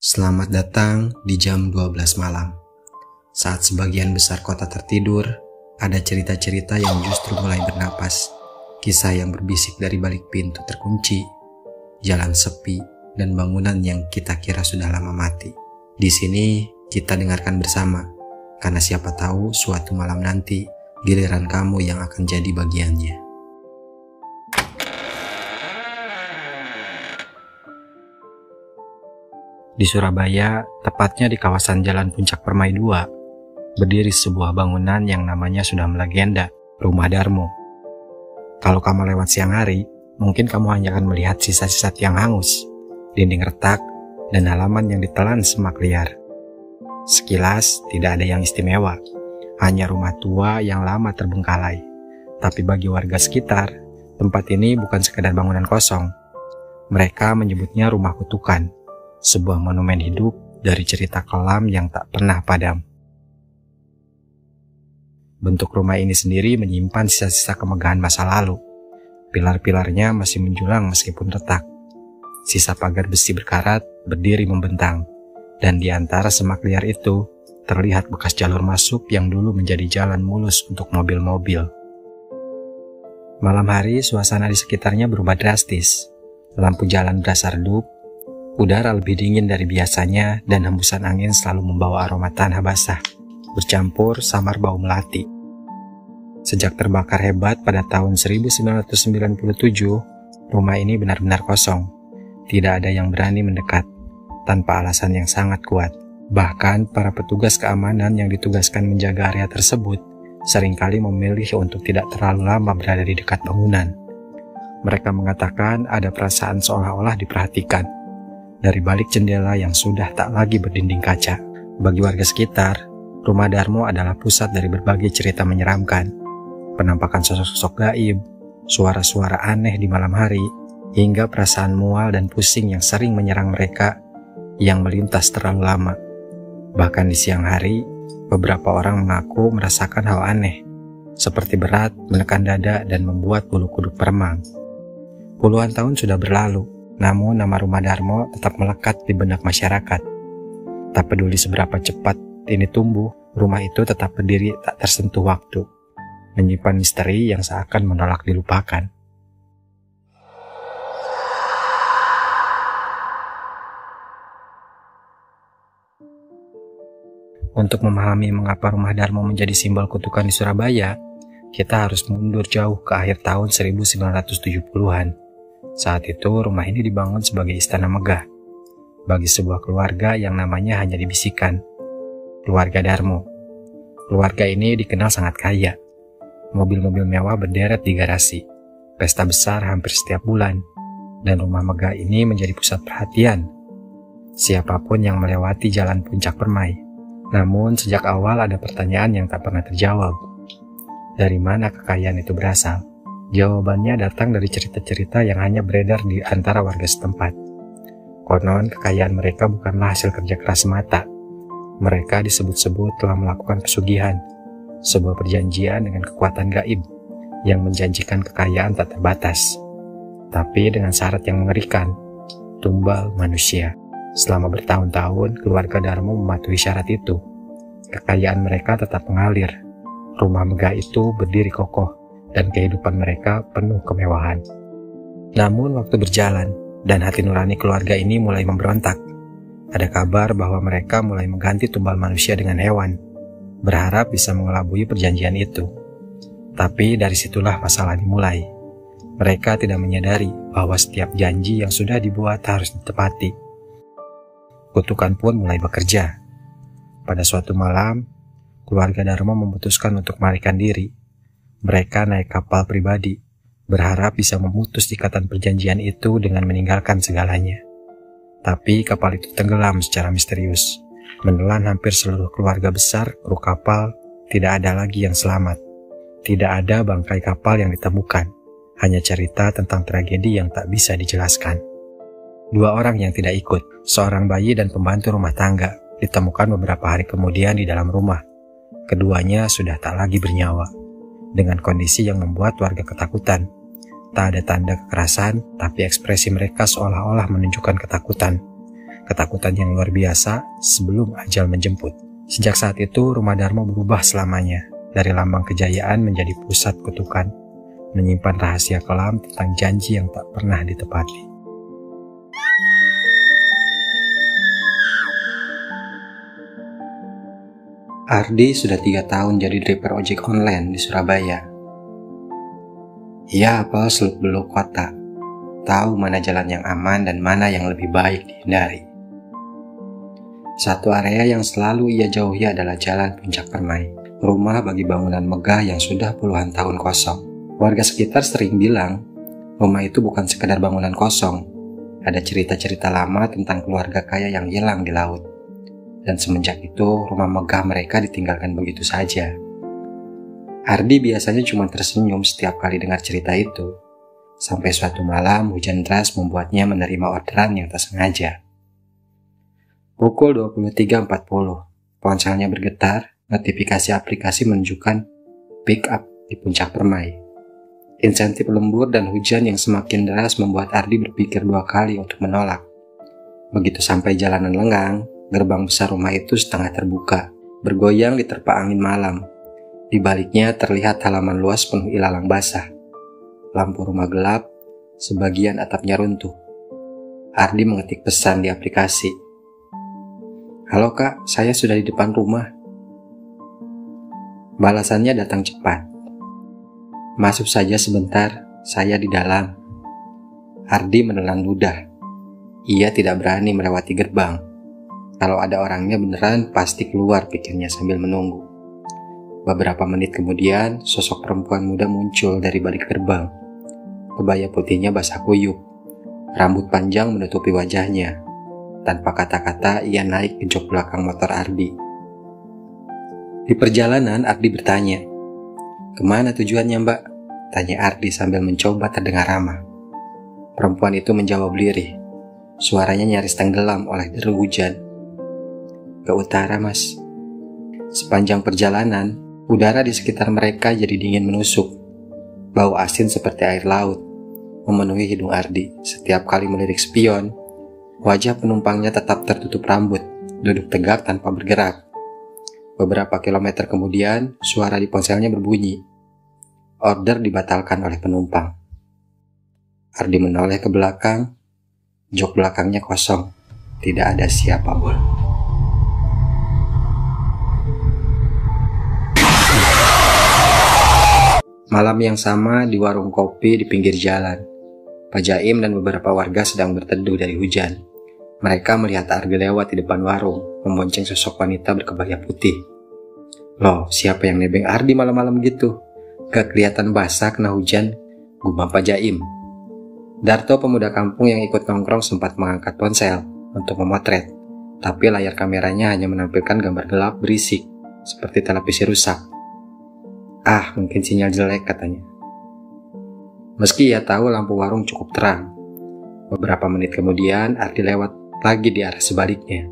Selamat datang di jam 12 malam. Saat sebagian besar kota tertidur, ada cerita-cerita yang justru mulai bernapas. Kisah yang berbisik dari balik pintu terkunci, jalan sepi, dan bangunan yang kita kira sudah lama mati. Di sini kita dengarkan bersama, karena siapa tahu suatu malam nanti giliran kamu yang akan jadi bagiannya. Di Surabaya, tepatnya di kawasan Jalan Puncak Permai 2, berdiri sebuah bangunan yang namanya sudah melegenda, Rumah Darmo. Kalau kamu lewat siang hari, mungkin kamu hanya akan melihat sisa-sisa tiang hangus, dinding retak, dan halaman yang ditelan semak liar. Sekilas, tidak ada yang istimewa, hanya rumah tua yang lama terbengkalai. Tapi bagi warga sekitar, tempat ini bukan sekedar bangunan kosong. Mereka menyebutnya rumah kutukan, sebuah monumen hidup dari cerita kelam yang tak pernah padam. Bentuk rumah ini sendiri menyimpan sisa-sisa kemegahan masa lalu. Pilar-pilarnya masih menjulang meskipun retak. Sisa pagar besi berkarat berdiri membentang, dan di antara semak liar itu terlihat bekas jalur masuk yang dulu menjadi jalan mulus untuk mobil-mobil. Malam hari suasana di sekitarnya berubah drastis. Lampu jalan berasa redup, udara lebih dingin dari biasanya, dan hembusan angin selalu membawa aroma tanah basah, bercampur samar bau melati. Sejak terbakar hebat pada tahun 1997, rumah ini benar-benar kosong. Tidak ada yang berani mendekat, tanpa alasan yang sangat kuat. Bahkan para petugas keamanan yang ditugaskan menjaga area tersebut seringkali memilih untuk tidak terlalu lama berada di dekat bangunan. Mereka mengatakan ada perasaan seolah-olah diperhatikan dari balik jendela yang sudah tak lagi berdinding kaca. Bagi warga sekitar, Rumah Darmo adalah pusat dari berbagai cerita menyeramkan, penampakan sosok-sosok gaib, suara-suara aneh di malam hari, hingga perasaan mual dan pusing yang sering menyerang mereka yang melintas terlalu lama. Bahkan di siang hari, beberapa orang mengaku merasakan hal aneh, seperti berat, menekan dada, dan membuat bulu kuduk meremang. Puluhan tahun sudah berlalu, namun nama Rumah Darmo tetap melekat di benak masyarakat. Tak peduli seberapa cepat ini tumbuh, rumah itu tetap berdiri tak tersentuh waktu, menyimpan misteri yang seakan menolak dilupakan. Untuk memahami mengapa Rumah Darmo menjadi simbol kutukan di Surabaya, kita harus mundur jauh ke akhir tahun 1970-an. Saat itu rumah ini dibangun sebagai istana megah bagi sebuah keluarga yang namanya hanya dibisikkan, keluarga Darmo. Keluarga ini dikenal sangat kaya. Mobil-mobil mewah berderet di garasi, pesta besar hampir setiap bulan, dan rumah megah ini menjadi pusat perhatian siapapun yang melewati Jalan Puncak Permai. Namun sejak awal ada pertanyaan yang tak pernah terjawab. Dari mana kekayaan itu berasal? Jawabannya datang dari cerita-cerita yang hanya beredar di antara warga setempat. Konon kekayaan mereka bukanlah hasil kerja keras semata. Mereka disebut-sebut telah melakukan pesugihan, sebuah perjanjian dengan kekuatan gaib yang menjanjikan kekayaan tak terbatas. Tapi dengan syarat yang mengerikan, tumbal manusia. Selama bertahun-tahun, keluarga Darmo mematuhi syarat itu. Kekayaan mereka tetap mengalir. Rumah megah itu berdiri kokoh, dan kehidupan mereka penuh kemewahan. Namun waktu berjalan, dan hati nurani keluarga ini mulai memberontak. Ada kabar bahwa mereka mulai mengganti tumbal manusia dengan hewan, berharap bisa mengelabui perjanjian itu. Tapi dari situlah masalah dimulai. Mereka tidak menyadari bahwa setiap janji yang sudah dibuat harus ditepati. Kutukan pun mulai bekerja. Pada suatu malam, keluarga Darmo memutuskan untuk melarikan diri. Mereka naik kapal pribadi, berharap bisa memutus ikatan perjanjian itu dengan meninggalkan segalanya. Tapi kapal itu tenggelam secara misterius, menelan hampir seluruh keluarga besar kru kapal. Tidak ada lagi yang selamat. Tidak ada bangkai kapal yang ditemukan, hanya cerita tentang tragedi yang tak bisa dijelaskan. 2 orang yang tidak ikut, seorang bayi dan pembantu rumah tangga, ditemukan beberapa hari kemudian di dalam rumah. Keduanya sudah tak lagi bernyawa, dengan kondisi yang membuat warga ketakutan. Tak ada tanda kekerasan, tapi ekspresi mereka seolah-olah menunjukkan ketakutan. ketakutan yang luar biasa sebelum ajal menjemput. Sejak saat itu, Rumah Darmo berubah selamanya, dari lambang kejayaan menjadi pusat kutukan, menyimpan rahasia kelam tentang janji yang tak pernah ditepati. Ardi sudah 3 tahun jadi driver ojek online di Surabaya. Ia hafal seluk-beluk kota, tahu mana jalan yang aman dan mana yang lebih baik dihindari. Satu area yang selalu ia jauhi adalah Jalan Puncak Permai, rumah bagi bangunan megah yang sudah puluhan tahun kosong. Warga sekitar sering bilang, rumah itu bukan sekedar bangunan kosong, ada cerita-cerita lama tentang keluarga kaya yang hilang di laut. Dan semenjak itu, rumah megah mereka ditinggalkan begitu saja. Ardi biasanya cuma tersenyum setiap kali dengar cerita itu. Sampai suatu malam, hujan deras membuatnya menerima orderan yang tak sengaja. Pukul 23.40, ponselnya bergetar, notifikasi aplikasi menunjukkan pick up di Puncak Permai. Insentif lembur dan hujan yang semakin deras membuat Ardi berpikir 2 kali untuk menolak. Begitu sampai jalanan lengang, gerbang besar rumah itu setengah terbuka, bergoyang diterpa angin malam. Di baliknya terlihat halaman luas penuh ilalang basah. Lampu rumah gelap, sebagian atapnya runtuh. Ardi mengetik pesan di aplikasi. "Halo kak, saya sudah di depan rumah." Balasannya datang cepat. "Masuk saja sebentar, saya di dalam." Ardi menelan ludah. Ia tidak berani melewati gerbang. Kalau ada orangnya beneran pasti keluar, pikirnya sambil menunggu. Beberapa menit kemudian, sosok perempuan muda muncul dari balik gerbang. Kebaya putihnya basah kuyup, rambut panjang menutupi wajahnya. Tanpa kata-kata, ia naik ke jok belakang motor Ardi. Di perjalanan, Ardi bertanya, "Kemana tujuannya mbak?" tanya Ardi sambil mencoba terdengar ramah. Perempuan itu menjawab lirih. Suaranya nyaris tenggelam oleh deru hujan. "Ke utara mas." Sepanjang perjalanan, udara di sekitar mereka jadi dingin menusuk. Bau asin seperti air laut memenuhi hidung Ardi. Setiap kali melirik spion, wajah penumpangnya tetap tertutup rambut, duduk tegak tanpa bergerak. Beberapa kilometer kemudian, suara di ponselnya berbunyi. Order dibatalkan oleh penumpang. Ardi menoleh ke belakang, jok belakangnya kosong, tidak ada siapapun. Malam yang sama di warung kopi di pinggir jalan, Pak Jaim dan beberapa warga sedang berteduh dari hujan. Mereka melihat Ardi lewat di depan warung, membonceng sosok wanita berkebaya putih. "Loh, siapa yang nebeng Ardi malam-malam gitu? Gak kelihatan basah kena hujan," gumam Pak Jaim. Darto, pemuda kampung yang ikut nongkrong, sempat mengangkat ponsel untuk memotret, tapi layar kameranya hanya menampilkan gambar gelap berisik, seperti televisi rusak. "Ah, mungkin sinyal jelek," katanya. Meski ia tahu lampu warung cukup terang. Beberapa menit kemudian, Ardi lewat lagi di arah sebaliknya.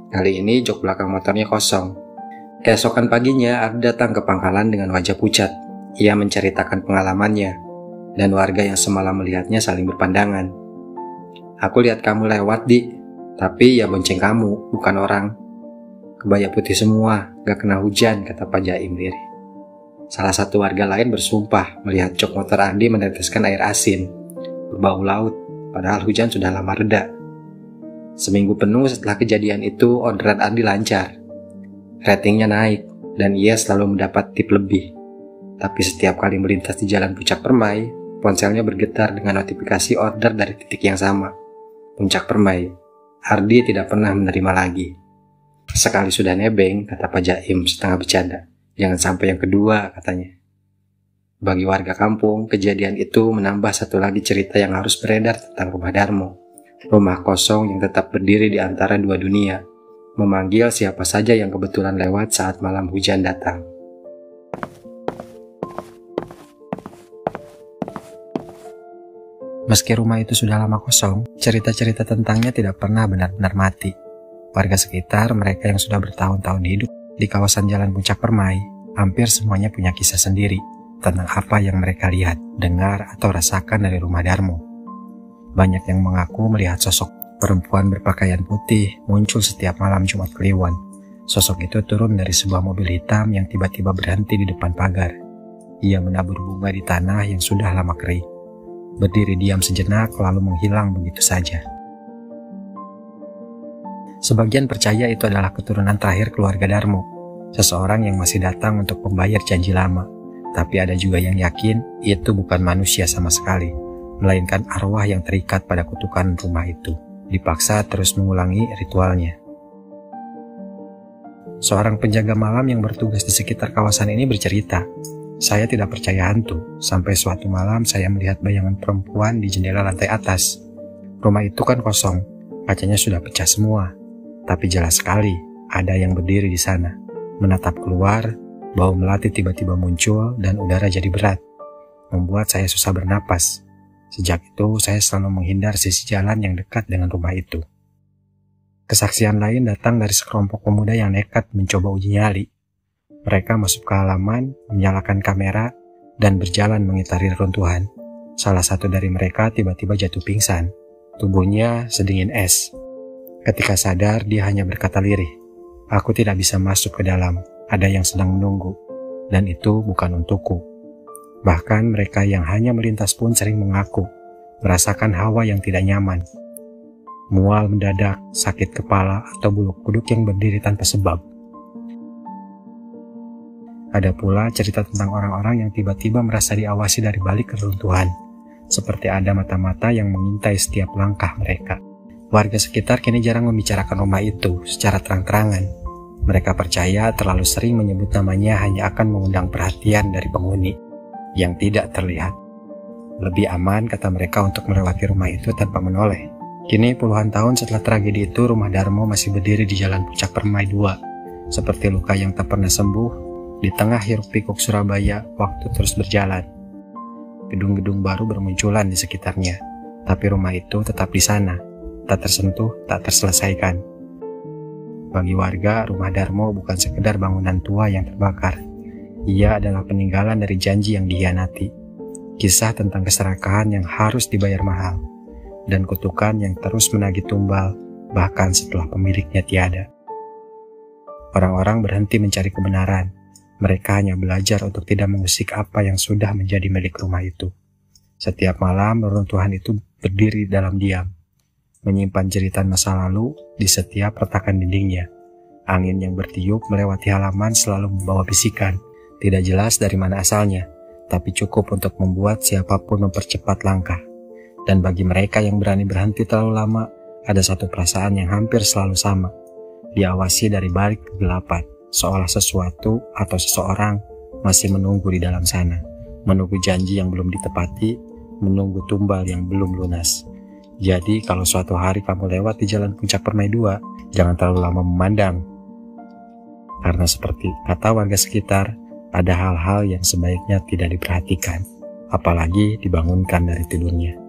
Kali ini jok belakang motornya kosong. Keesokan paginya, Ardi datang ke pangkalan dengan wajah pucat. Ia menceritakan pengalamannya, dan warga yang semalam melihatnya saling berpandangan. "Aku lihat kamu lewat, Di, tapi ya bonceng kamu, bukan orang. Kebaya putih semua, gak kena hujan," kata Pak Jaim lirih. Salah satu warga lain bersumpah melihat jok motor Ardi meneteskan air asin, berbau laut, padahal hujan sudah lama reda. Seminggu penuh setelah kejadian itu, orderan Ardi lancar. Ratingnya naik, dan ia selalu mendapat tip lebih. Tapi setiap kali melintas di Jalan Puncak Permai, ponselnya bergetar dengan notifikasi order dari titik yang sama. Puncak Permai. Ardi tidak pernah menerima lagi. "Sekali sudah nebeng," kata Pak Jaim setengah bercanda. "Jangan sampai yang kedua," katanya. Bagi warga kampung, kejadian itu menambah satu lagi cerita yang harus beredar tentang Rumah Darmo. Rumah kosong yang tetap berdiri di antara dua dunia, memanggil siapa saja yang kebetulan lewat saat malam hujan datang. Meski rumah itu sudah lama kosong, cerita-cerita tentangnya tidak pernah benar-benar mati. Warga sekitar, mereka yang sudah bertahun-tahun hidup di kawasan Jalan Puncak Permai, hampir semuanya punya kisah sendiri tentang apa yang mereka lihat, dengar, atau rasakan dari Rumah Darmo. Banyak yang mengaku melihat sosok Perempuan berpakaian putih muncul setiap malam Jumat Kliwon. Sosok itu turun dari sebuah mobil hitam yang tiba-tiba berhenti di depan pagar. Ia menabur bunga di tanah yang sudah lama kering. Berdiri diam sejenak lalu menghilang begitu saja. Sebagian percaya itu adalah keturunan terakhir keluarga Darmo, seseorang yang masih datang untuk membayar janji lama. Tapi ada juga yang yakin itu bukan manusia sama sekali, melainkan arwah yang terikat pada kutukan rumah itu, dipaksa terus mengulangi ritualnya. Seorang penjaga malam yang bertugas di sekitar kawasan ini bercerita, "Saya tidak percaya hantu, sampai suatu malam saya melihat bayangan perempuan di jendela lantai atas. Rumah itu kan kosong, kacanya sudah pecah semua. Tapi jelas sekali, ada yang berdiri di sana. Menatap keluar, bau melati tiba-tiba muncul dan udara jadi berat. Membuat saya susah bernapas. Sejak itu, saya selalu menghindar sisi jalan yang dekat dengan rumah itu." Kesaksian lain datang dari sekelompok pemuda yang nekat mencoba uji nyali. Mereka masuk ke halaman, menyalakan kamera, dan berjalan mengitari reruntuhan. Salah satu dari mereka tiba-tiba jatuh pingsan. Tubuhnya sedingin es. Ketika sadar, dia hanya berkata lirih, "Aku tidak bisa masuk ke dalam, ada yang sedang menunggu, dan itu bukan untukku." Bahkan mereka yang hanya melintas pun sering mengaku merasakan hawa yang tidak nyaman. Mual mendadak, sakit kepala, atau bulu kuduk yang berdiri tanpa sebab. Ada pula cerita tentang orang-orang yang tiba-tiba merasa diawasi dari balik keruntuhan, seperti ada mata-mata yang mengintai setiap langkah mereka. Warga sekitar kini jarang membicarakan rumah itu secara terang-terangan. Mereka percaya terlalu sering menyebut namanya hanya akan mengundang perhatian dari penghuni yang tidak terlihat. Lebih aman, kata mereka, untuk melewati rumah itu tanpa menoleh. Kini puluhan tahun setelah tragedi itu, rumah Darmo masih berdiri di Jalan Puncak Permai 2, seperti luka yang tak pernah sembuh. Di tengah hiruk-pikuk Surabaya, waktu terus berjalan. Gedung-gedung baru bermunculan di sekitarnya, tapi rumah itu tetap di sana, tak tersentuh, tak terselesaikan. Bagi warga, rumah Darmo bukan sekedar bangunan tua yang terbakar. Ia adalah peninggalan dari janji yang dihianati, kisah tentang keserakahan yang harus dibayar mahal, dan kutukan yang terus menagih tumbal bahkan setelah pemiliknya tiada. Orang-orang berhenti mencari kebenaran. Mereka hanya belajar untuk tidak mengusik apa yang sudah menjadi milik rumah itu. Setiap malam, reruntuhan itu berdiri dalam diam, menyimpan jeritan masa lalu di setiap retakan dindingnya. Angin yang bertiup melewati halaman selalu membawa bisikan, tidak jelas dari mana asalnya, tapi cukup untuk membuat siapapun mempercepat langkah. Dan bagi mereka yang berani berhenti terlalu lama, ada satu perasaan yang hampir selalu sama, diawasi dari balik kegelapan, seolah sesuatu atau seseorang masih menunggu di dalam sana, menunggu janji yang belum ditepati, menunggu tumbal yang belum lunas. Jadi kalau suatu hari kamu lewat di Jalan Puncak Permai 2, jangan terlalu lama memandang. Karena seperti kata warga sekitar, ada hal-hal yang sebaiknya tidak diperhatikan, apalagi dibangunkan dari tidurnya.